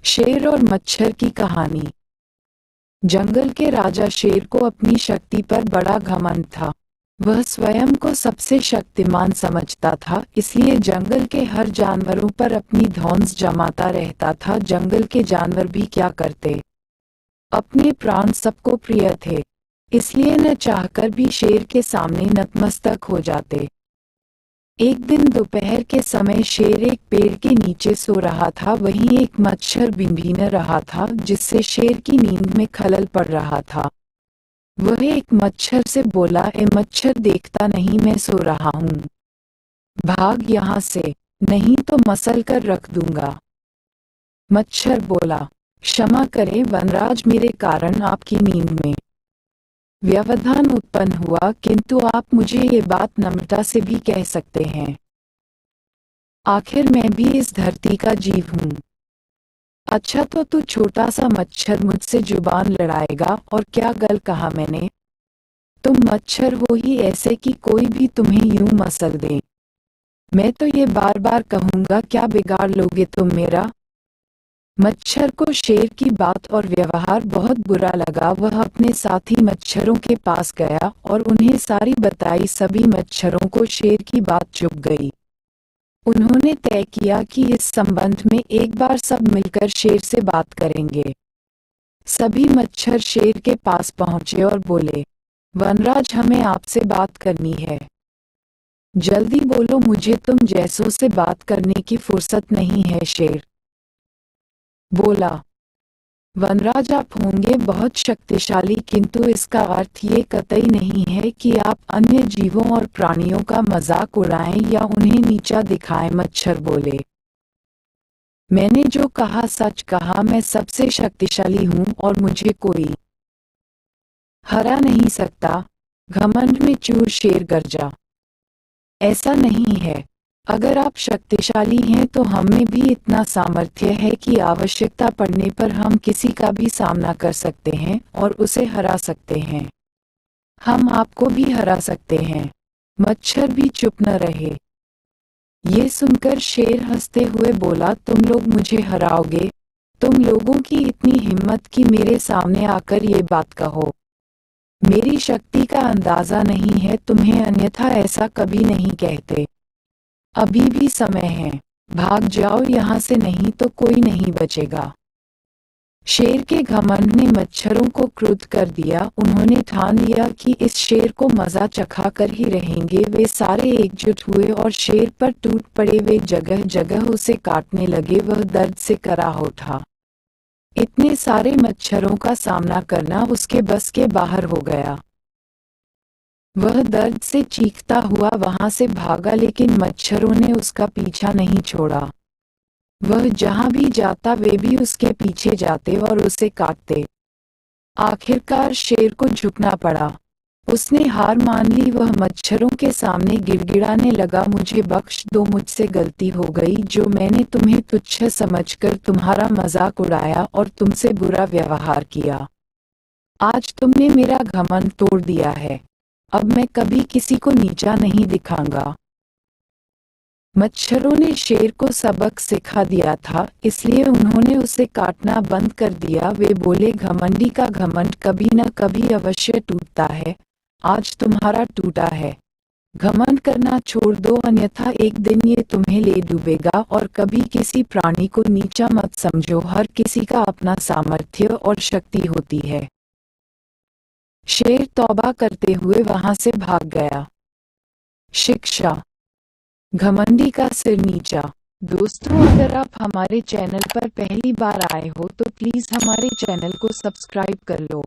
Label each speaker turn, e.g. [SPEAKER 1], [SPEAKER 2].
[SPEAKER 1] शेर और मच्छर की कहानी। जंगल के राजा शेर को अपनी शक्ति पर बड़ा घमंड था। वह स्वयं को सबसे शक्तिमान समझता था, इसलिए जंगल के हर जानवरों पर अपनी धौंस जमाता रहता था। जंगल के जानवर भी क्या करते, अपने प्राण सबको प्रिय थे, इसलिए न चाहकर भी शेर के सामने नतमस्तक हो जाते। एक दिन दोपहर के समय शेर एक पेड़ के नीचे सो रहा था। वहीं एक मच्छर भिनभिन रहा था, जिससे शेर की नींद में खलल पड़ रहा था। वह एक मच्छर से बोला, ए मच्छर, देखता नहीं मैं सो रहा हूँ, भाग यहाँ से, नहीं तो मसल कर रख दूंगा। मच्छर बोला, क्षमा करें वनराज, मेरे कारण आपकी नींद में व्यवधान उत्पन्न हुआ, किंतु आप मुझे ये बात नम्रता से भी कह सकते हैं। आखिर मैं भी इस धरती का जीव हूँ। अच्छा तो तू छोटा सा मच्छर मुझसे जुबान लड़ाएगा, और क्या गल कहा मैंने? तुम मच्छर हो ही ऐसे कि कोई भी तुम्हें यूं मसल दे। मैं तो ये बार बार कहूंगा, क्या बिगाड़ लोगे तुम मेरा? मच्छर को शेर की बात और व्यवहार बहुत बुरा लगा। वह अपने साथी मच्छरों के पास गया और उन्हें सारी बताई। सभी मच्छरों को शेर की बात चुभ गई। उन्होंने तय किया कि इस संबंध में एक बार सब मिलकर शेर से बात करेंगे। सभी मच्छर शेर के पास पहुंचे और बोले, वनराज, हमें आपसे बात करनी है। जल्दी बोलो, मुझे तुम जैसों से बात करने की फुर्सत नहीं है। शेर बोला, वनराज, आप होंगे बहुत शक्तिशाली, किंतु इसका अर्थ ये कतई नहीं है कि आप अन्य जीवों और प्राणियों का मजाक उड़ाएं या उन्हें नीचा दिखाएं। मच्छर बोले, मैंने जो कहा सच कहा। मैं सबसे शक्तिशाली हूं और मुझे कोई हरा नहीं सकता। घमंड में चूर शेर गरजा, ऐसा नहीं है। अगर आप शक्तिशाली हैं तो हम में भी इतना सामर्थ्य है कि आवश्यकता पड़ने पर हम किसी का भी सामना कर सकते हैं और उसे हरा सकते हैं। हम आपको भी हरा सकते हैं। मच्छर भी चुप न रहे। ये सुनकर शेर हंसते हुए बोला, तुम लोग मुझे हराओगे? तुम लोगों की इतनी हिम्मत कि मेरे सामने आकर ये बात कहो। मेरी शक्ति का अंदाजा नहीं है तुम्हें, अन्यथा ऐसा कभी नहीं कहते। अभी भी समय है, भाग जाओ यहाँ से, नहीं तो कोई नहीं बचेगा। शेर के घमंड ने मच्छरों को क्रुद्ध कर दिया। उन्होंने ठान लिया कि इस शेर को मजा चखा कर ही रहेंगे। वे सारे एकजुट हुए और शेर पर टूट पड़े। वे जगह जगह उसे काटने लगे। वह दर्द से कराह उठा। इतने सारे मच्छरों का सामना करना उसके बस के बाहर हो गया। वह दर्द से चीखता हुआ वहां से भागा, लेकिन मच्छरों ने उसका पीछा नहीं छोड़ा। वह जहां भी जाता वे भी उसके पीछे जाते और उसे काटते। आखिरकार शेर को झुकना पड़ा। उसने हार मान ली। वह मच्छरों के सामने गिड़गिड़ाने लगा, मुझे बख्श दो, मुझसे गलती हो गई। जो मैंने तुम्हें तुच्छ समझकर तुम्हारा मजाक उड़ाया और तुमसे बुरा व्यवहार किया, आज तुमने मेरा घमंड तोड़ दिया है। अब मैं कभी किसी को नीचा नहीं दिखाऊंगा। मच्छरों ने शेर को सबक सिखा दिया था, इसलिए उन्होंने उसे काटना बंद कर दिया। वे बोले, घमंडी का घमंड कभी न कभी अवश्य टूटता है। आज तुम्हारा टूटा है। घमंड करना छोड़ दो, अन्यथा एक दिन ये तुम्हें ले डूबेगा। और कभी किसी प्राणी को नीचा मत समझो। हर किसी का अपना सामर्थ्य और शक्ति होती है। शेर तौबा करते हुए वहां से भाग गया। शिक्षा, घमंडी का सिर नीचा। दोस्तों, अगर आप हमारे चैनल पर पहली बार आए हो तो प्लीज हमारे चैनल को सब्सक्राइब कर लो।